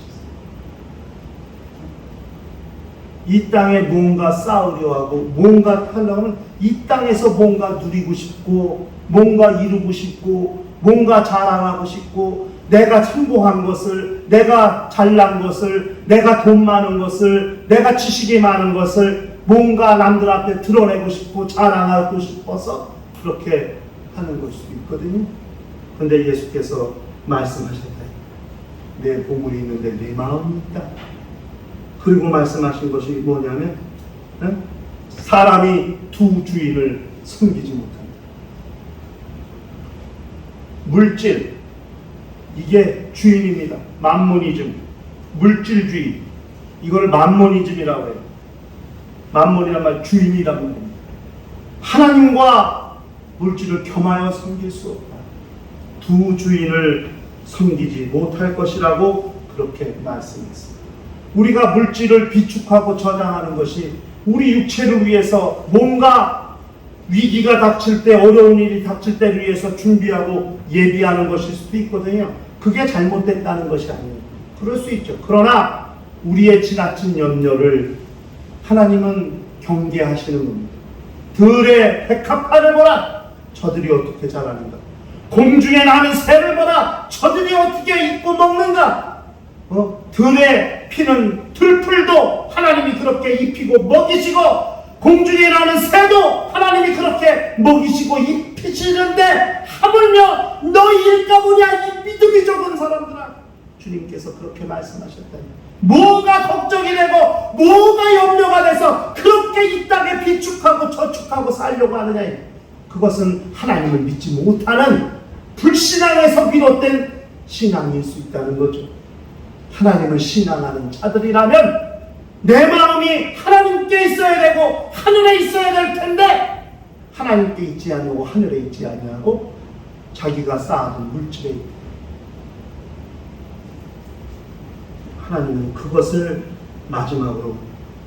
이 땅에 뭔가 쌓으려 하고 뭔가 하려면 이 땅에서 뭔가 누리고 싶고 뭔가 이루고 싶고 뭔가 자랑하고 싶고 내가 성공한 것을, 내가 잘난 것을, 내가 돈 많은 것을, 내가 지식이 많은 것을 뭔가 남들 앞에 드러내고 싶고 자랑하고 싶어서 그렇게 하는 걸 수도 있거든요. 그런데 예수께서 말씀하셨다. 내 보물이 있는데 내 마음이 있다. 그리고 말씀하신 것이 뭐냐면 사람이 두 주인을 섬기지 못한다. 물질, 이게 주인입니다. 맘모니즘, 물질주의, 이걸 맘모니즘이라고 해요. 맘몬이란 말 주인이란 말입니다. 하나님과 물질을 겸하여 섬길 수 없다. 두 주인을 섬기지 못할 것이라고 그렇게 말씀했습니다. 우리가 물질을 비축하고 저장하는 것이 우리 육체를 위해서 뭔가 위기가 닥칠 때, 어려운 일이 닥칠 때를 위해서 준비하고 예비하는 것일 수도 있거든요. 그게 잘못됐다는 것이 아니에요. 그럴 수 있죠. 그러나 우리의 지나친 염려를 하나님은 경계하시는 겁니다. 들의 백합화를 보라, 저들이 어떻게 자라는가. 공중에 나는 새를 보라, 저들이 어떻게 입고 먹는가. 들에 피는 들풀도 하나님이 그렇게 입히고 먹이시고, 공중에 나는 새도 하나님이 그렇게 먹이시고 입히시는데 하물며 너희일까 보냐, 이 믿음이 적은 사람들아. 주님께서 그렇게 말씀하셨다니, 뭐가 걱정이 되고 뭐가 염려가 돼서 그렇게 이 땅에 비축하고 저축하고 살려고 하느냐. 그것은 하나님을 믿지 못하는 불신앙에서 비롯된 신앙일 수 있다는 거죠. 하나님을 신앙하는 자들이라면 내 마음이 하나님께 있어야 되고 하늘에 있어야 될 텐데, 하나님께 있지 않고 하늘에 있지 아니하고 자기가 쌓아둔 물질에 있다. 하나님은 그것을 마지막으로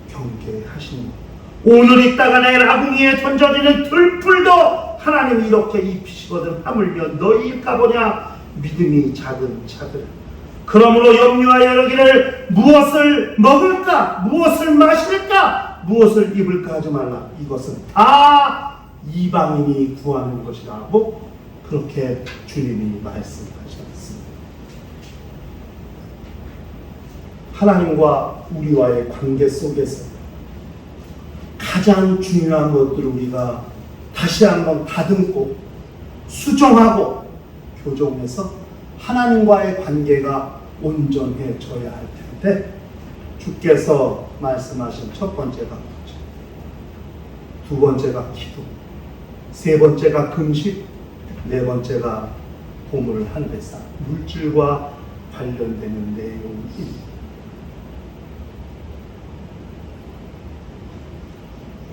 경계하시는 거예요. 오늘 있다가 내일 아궁이에 던져지는 들풀도 하나님이 이렇게 입히시거든 하물며 너희일까 보냐, 믿음이 작은 자들. 그러므로 염려하여 이르기를 무엇을 먹을까, 무엇을 마실까, 무엇을 입을까 하지 말라. 이것은 다 이방인이 구하는 것이라고 그렇게 주님이 말씀하셨습니다. 하나님과 우리와의 관계 속에서 가장 중요한 것들을 우리가 다시 한번 다듬고 수정하고 교정해서 하나님과의 관계가 온전해져야 할 텐데, 주께서 말씀하신 첫 번째가 뭐죠? 두 번째가 기도, 세 번째가 금식, 네 번째가 보물을 한 대사, 물질과 관련되는 내용입니다.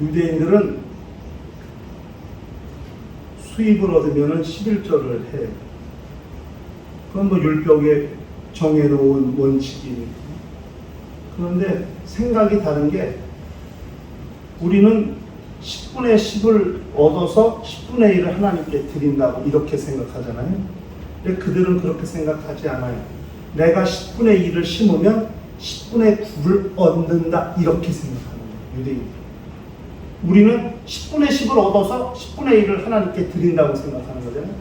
유대인들은 수입을 얻으면 11조를 해요. 그건 뭐 율법에 정해놓은 원칙이니까. 그런데 생각이 다른 게, 우리는 10분의 10을 얻어서 10분의 1을 하나님께 드린다고 이렇게 생각하잖아요. 근데 그들은 그렇게 생각하지 않아요. 내가 10분의 1을 심으면 10분의 9를 얻는다, 이렇게 생각하는 거예요, 유대인. 우리는 10분의 10을 얻어서 10분의 1을 하나님께 드린다고 생각하는 거잖아요.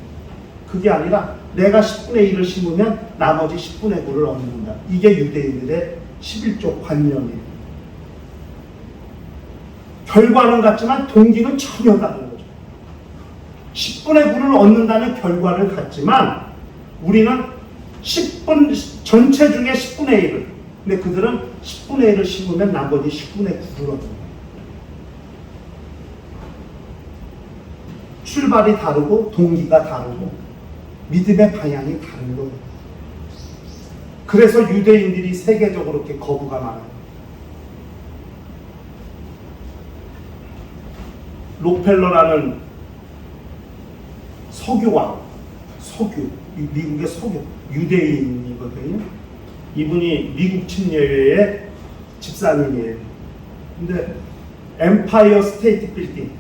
그게 아니라 내가 10분의 1을 심으면 나머지 10분의 9를 얻는다. 이게 유대인들의 11조 관념이에요. 결과는 같지만 동기는 전혀 다른 거죠. 10분의 9를 얻는다는 결과를 갖지만 우리는 10분, 전체 중에 10분의 1을, 근데 그들은 10분의 1을 심으면 나머지 10분의 9를 얻는 거예요. 출발이 다르고 동기가 다르고 믿음의 방향이 다른 거예요. 그래서 유대인들이 세계적으로 이렇게 거부가 많아요. 록펠러라는 석유왕, 미국의 석유, 유대인이거든요. 이분이 미국 침례회의 집사님이에요. 근데 엠파이어 스테이트 빌딩,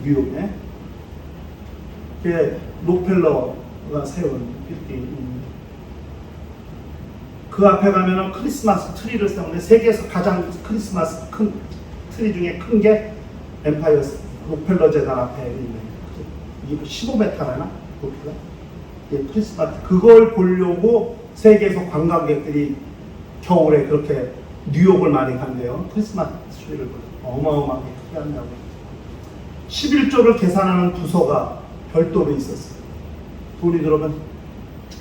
뉴욕에 그게 록펠러가 세운 빌딩입니다. 그 앞에 가면은 크리스마스 트리를 세우는데 세계에서 가장 크리스마스 큰 트리 중에 큰 게 엠파이어 록펠러 재단 앞에 있는, 이게 15m라나 높이가? 예, 크리스마스, 그걸 보려고 세계에서 관광객들이 겨울에 그렇게 뉴욕을 많이 간대요. 크리스마스 트리를 보려 어마어마하게 크게 한다고. 11조를 계산하는 부서가 별도로 있었어요. 돈이 들어오면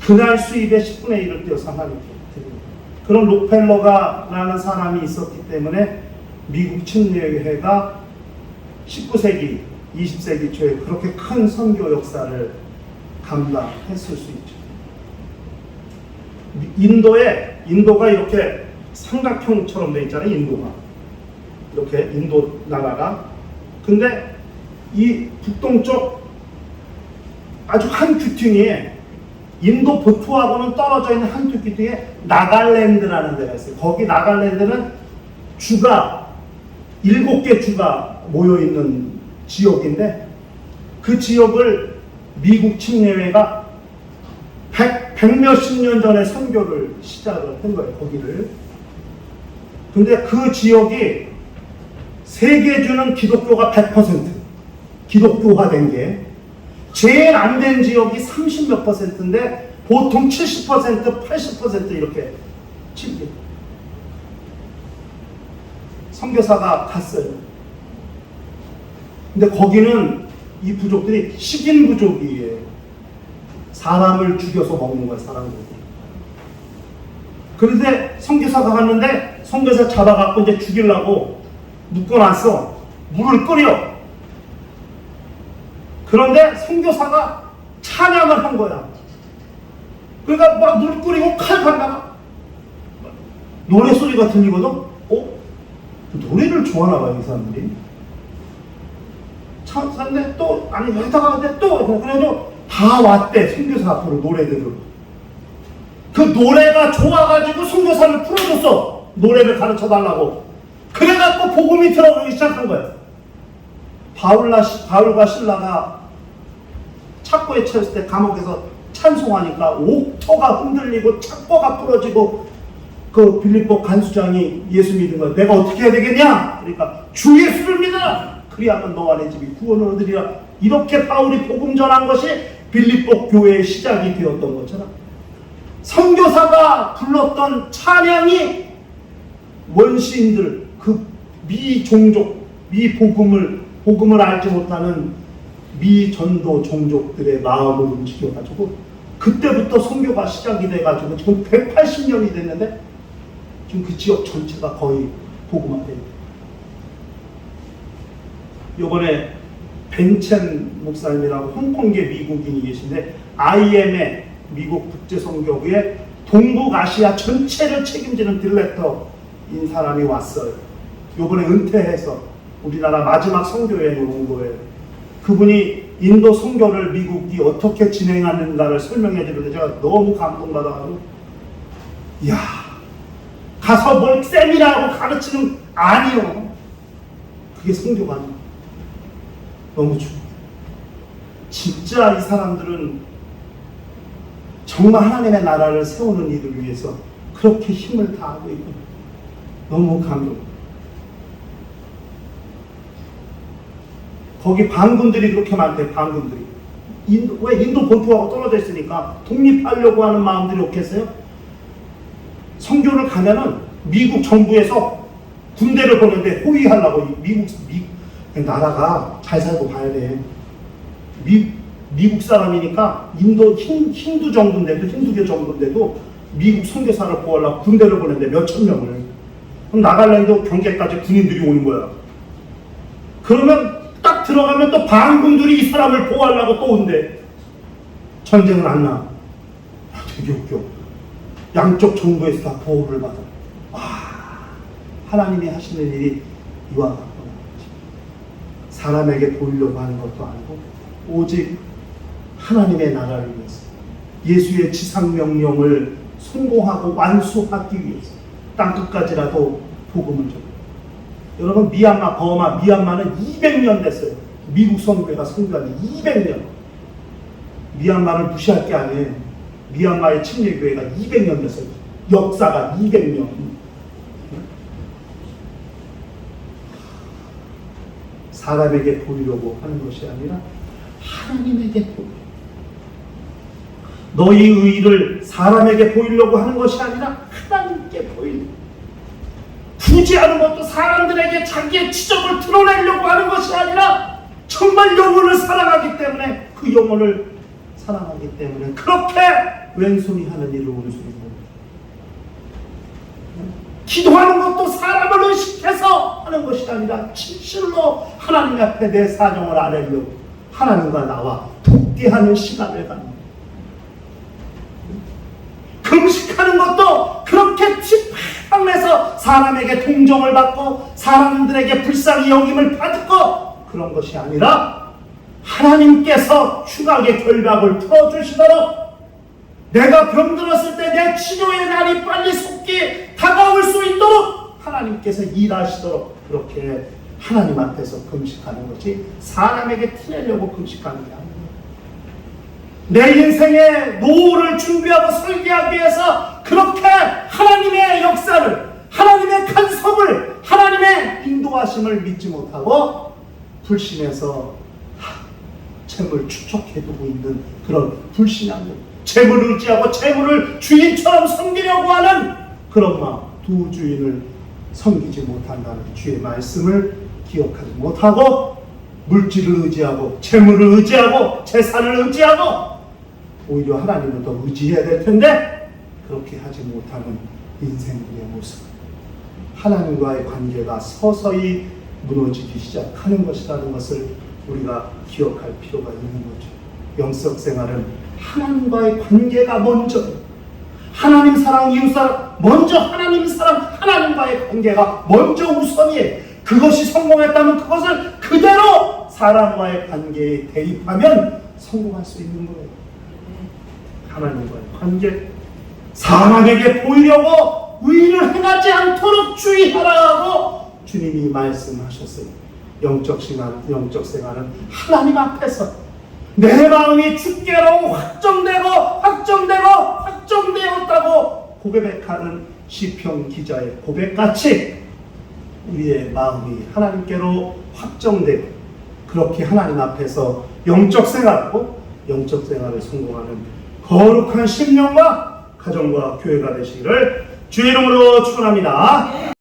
그날 수입의 10분의 1을 떼어서 하나님께 드립니다. 그런 록펠러가라는 사람이 있었기 때문에 미국 침례회가 19세기, 20세기 초에 그렇게 큰 선교 역사를 감당했을 수 있죠. 인도가 이렇게 삼각형처럼 돼 있잖아요. 인도가 이렇게, 인도 나라가. 근데 이 북동쪽 아주 한 귀퉁이에, 인도 보트하고는 떨어져 있는 한 귀퉁이에 나갈랜드라는 데가 있어요. 거기 나갈랜드는 주가 7개 주가 모여있는 지역인데, 그 지역을 미국 침례회가 백몇십 년 전에 선교를 시작을 한 거예요, 거기를. 근데 그 지역이 세계주는 기독교가 100%, 기독교화된 게, 제일 안 된 지역이 30몇 %인데 보통 70%, 80% 이렇게 치게. 선교사가 갔어요. 근데 거기는 이 부족들이 식인 부족이에요. 사람을 죽여서 먹는 거야, 사람을. 그런데 선교사가 갔는데 선교사 잡아갖고 이제 죽이려고 묶어놨어. 물을 끓여. 그런데 선교사가 찬양을 한 거야. 그러니까 막 물 끓이고 칼 갈다가 노래 소리가 들리거든. 노래를 좋아하나 봐요, 이 사람들이. 참, 근데 또 아니 여기다가 근데 또 그래도 다 왔대, 선교사 앞으로 노래들을. 그 노래가 좋아가지고 선교사를 풀어줬어. 노래를 가르쳐 달라고. 그래갖고 복음이 들어가기 시작한 거야. 바울과 신라가 착고에 처했을 때 감옥에서 찬송하니까 옥토가 흔들리고 착고가 부러지고, 그 빌립보 간수장이 예수 믿은 거야. 내가 어떻게 해야 되겠냐? 그러니까 주 예수를 믿어라. 그리하면 너와 내 집이 구원을 얻으리라. 이렇게 바울이 복음 전한 것이 빌립보 교회의 시작이 되었던 것처럼, 선교사가 불렀던 찬양이 원시인들, 그 미종족, 복음을 알지 못하는 미전도 종족들의 마음을 움직여가지고, 그때부터 선교가 시작이 돼가지고 지금 180년이 됐는데 지금 그 지역 전체가 거의 복음화돼요. 요번에 벤첸 목사님이라고 홍콩계 미국인이 계신데, IM의 미국 국제선교부의 동북아시아 전체를 책임지는 딜렉터인 사람이 왔어요. 요번에 은퇴해서 우리나라 마지막 선교여행을 온 거예요. 그분이 인도 선교를 미국이 어떻게 진행하는가를 설명해 주는데 제가 너무 감동받아가지고, 이야, 가서 뭘 세미나하고 가르치는 아니요. 그게 선교가 아니에요. 너무 좋아. 진짜 이 사람들은 정말 하나님의 나라를 세우는 일을 위해서 그렇게 힘을 다하고 있고 너무 감동. 거기 반군들이 그렇게 많대, 반군들이. 왜 인도 본토하고 떨어져 있으니까 독립하려고 하는 마음들이 없겠어요? 선교를 가면은 미국 정부에서 군대를 보내는데 호위하려고. 미국 나라가 잘 살고 봐야 돼. 미국 사람이니까 인도 힌두 정부인데도, 힌두교 정부인데도 미국 선교사를 구하려고 군대를 보내는데 몇천 명을. 그럼 나갈랜드 경계까지 군인들이 오는 거야. 그러면 딱 들어가면 또 반군들이 이 사람을 보호하려고 또 온대. 전쟁은 안 나. 되게 웃겨. 양쪽 정부에서 다 보호를 받아. 하나님이 하시는 일이 이와 같구나. 사람에게 보이려고 하는 것도 아니고 오직 하나님의 나라를 위해서, 예수의 지상명령을 성공하고 완수하기 위해서 땅끝까지라도 복음을 전해. 여러분, 미얀마, 버마, 미얀마는 200년 됐어요. 미국 선교회가 선교한 지 200년. 미얀마를 무시할 게 아니에요. 미얀마의 침례교회가 200년 됐어요. 역사가 200년. 사람에게 보이려고 하는 것이 아니라 하나님에게 보이려고. 너희 의의를 사람에게 보이려고 하는 것이 아니라 하나님께 보이려고. 굳이 하는 것도 사람들에게 자기의 지적을 드러내려고 하는 것이 아니라 정말 영혼을 사랑하기 때문에, 그 영혼을 사랑하기 때문에 그렇게 왼손이 하는 일을 오른손이 하는. 기도하는 것도 사람을 의식해서 하는 것이 아니라 진실로 하나님 앞에 내 사정을 아뢰려고 하나님과 나와 독대하는 시간을 갖는. 금식하는 것도 그렇게 뒷방에서 사람에게 동정을 받고 사람들에게 불쌍히 여김을 받고 그런 것이 아니라, 하나님께서 흉악의 결박을 풀어주시도록, 내가 병들었을 때 내 치료의 날이 빨리 속기 다가올 수 있도록 하나님께서 일하시도록 그렇게 하나님 앞에서 금식하는 것이 사람에게 티내려고 금식하는 게 아니에요. 내 인생의 노후를 준비하고 설계하기 위해서 그렇게 하나님의 역사를, 하나님의 간섭을, 하나님의 인도하심을 믿지 못하고 불신해서 재물 축적해두고 있는 그런 불신앙들, 재물을 의지하고 재물을 주인처럼 섬기려고 하는 그런 마음, 두 주인을 섬기지 못한다는 주의 말씀을 기억하지 못하고 물질을 의지하고 재물을 의지하고 재산을 의지하고 오히려 하나님을 더 의지해야 될 텐데 그렇게 하지 못하는 인생들의 모습, 하나님과의 관계가 서서히 무너지기 시작하는 것이라는 것을 우리가 기억할 필요가 있는 거죠. 영적 생활은 하나님과의 관계가 먼저, 하나님 사랑, 이웃 사랑, 먼저 하나님 사랑, 하나님과의 관계가 먼저 우선이에요. 그것이 성공했다면 그것을 그대로 사람과의 관계에 대입하면 성공할 수 있는 거예요. 하나님과의 관계, 사람에게 보이려고 의를 행하지 않도록 주의하라고 주님이 말씀하셨어요. 영적 생활은 하나님 앞에서 내 마음이 주께로 확정되었다고 고백하는 시편 기자의 고백같이 우리의 마음이 하나님께로 확정되고 그렇게 하나님 앞에서 영적 생활을 성공하는 거룩한 심령과 가정과 교회가 되시기를 주의 이름으로 축원합니다.